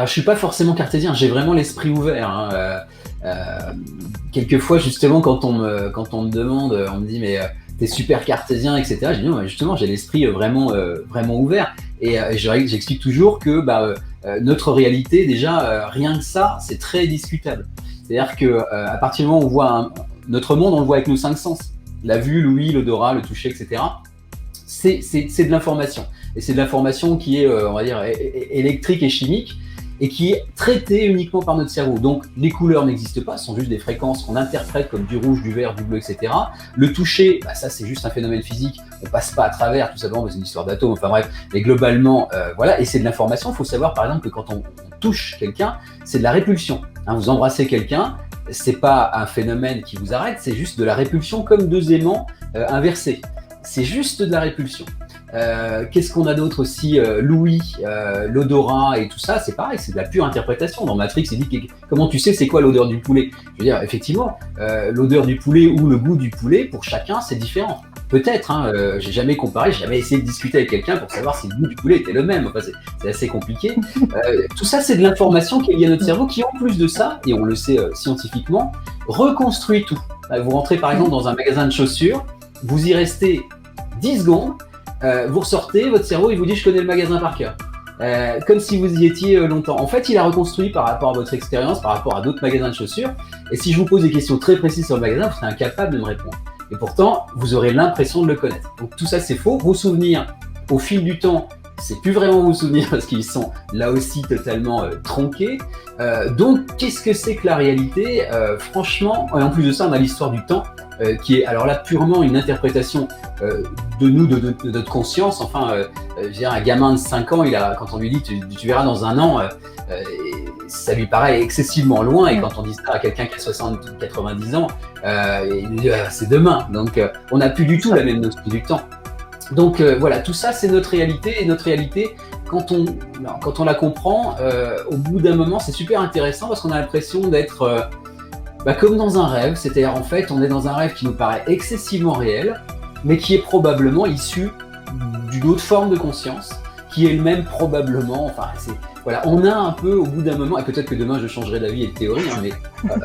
Alors, je suis pas forcément cartésien, j'ai vraiment l'esprit ouvert, hein. Quelquefois, justement, quand on me demande, on me dit, mais t'es super cartésien, etc. Je dis non, justement, j'ai l'esprit vraiment ouvert. Et j'explique toujours que notre réalité, déjà, rien que ça, c'est très discutable. C'est-à-dire que à partir du moment où on voit notre monde, on le voit avec nos cinq sens. La vue, l'ouïe, l'odorat, le toucher, etc. C'est de l'information. Et c'est de l'information qui est, on va dire, électrique et chimique, et qui est traitée uniquement par notre cerveau. Donc, les couleurs n'existent pas, ce sont juste des fréquences qu'on interprète comme du rouge, du vert, du bleu, etc. Le toucher, ça c'est juste un phénomène physique, on passe pas à travers, tout simplement, c'est une histoire d'atomes, enfin bref, mais globalement, voilà, et c'est de l'information. Il faut savoir, par exemple, que quand on touche quelqu'un, c'est de la répulsion. Hein, vous embrassez quelqu'un, c'est pas un phénomène qui vous arrête, c'est juste de la répulsion comme deux aimants inversés. C'est juste de la répulsion. Qu'est-ce qu'on a d'autre aussi? L'ouïe, l'odorat et tout ça, c'est pareil, c'est de la pure interprétation. Dans Matrix, il dit comment tu sais c'est quoi l'odeur du poulet? Je veux dire, effectivement, l'odeur du poulet ou le goût du poulet, pour chacun, c'est différent. Peut-être, hein, j'ai jamais comparé, j'ai jamais essayé de discuter avec quelqu'un pour savoir si le goût du poulet était le même. Enfin, c'est assez compliqué. Tout ça, c'est de l'information qui est liée à notre cerveau, qui en plus de ça, et on le sait scientifiquement, reconstruit tout. Vous rentrez par exemple dans un magasin de chaussures, vous y restez 10 secondes, vous ressortez, votre cerveau il vous dit je connais le magasin par cœur, comme si vous y étiez longtemps. En fait, il a reconstruit par rapport à votre expérience, par rapport à d'autres magasins de chaussures, et si je vous pose des questions très précises sur le magasin, vous serez incapable de me répondre. Et pourtant, vous aurez l'impression de le connaître. Donc tout ça c'est faux. Vos souvenirs, au fil du temps, c'est plus vraiment vos souvenirs parce qu'ils sont là aussi totalement tronqués. Donc qu'est-ce que c'est que la réalité? Franchement, et en plus de ça, on a l'histoire du temps, qui est alors là purement une interprétation de nous, de notre conscience. Enfin, je veux dire, un gamin de 5 ans, quand on lui dit tu verras dans un an, ça lui paraît excessivement loin. Et quand on dit ça à quelqu'un qui a 60, 90 ans, il dit c'est demain. Donc on n'a plus du tout la même notion du temps. Donc voilà, tout ça c'est notre réalité, et notre réalité, quand on la comprend, au bout d'un moment, c'est super intéressant parce qu'on a l'impression d'être comme dans un rêve. C'est-à-dire en fait, on est dans un rêve qui nous paraît excessivement réel, mais qui est probablement issu d'une autre forme de conscience, qui est elle-même probablement, enfin voilà, on a un peu au bout d'un moment, et peut-être que demain je changerai d'avis et de théorie, hein, mais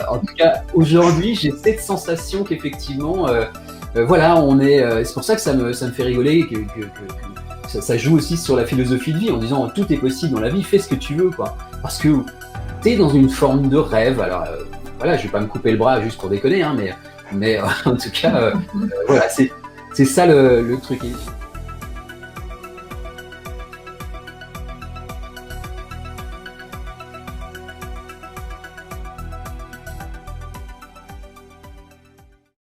en tout cas aujourd'hui j'ai cette sensation qu'effectivement voilà, c'est pour ça que ça me fait rigoler, que ça joue aussi sur la philosophie de vie, en disant tout est possible dans la vie, fais ce que tu veux, quoi. Parce que t'es dans une forme de rêve. Alors voilà, je vais pas me couper le bras juste pour déconner, hein, mais en tout cas, voilà, c'est ça le truc.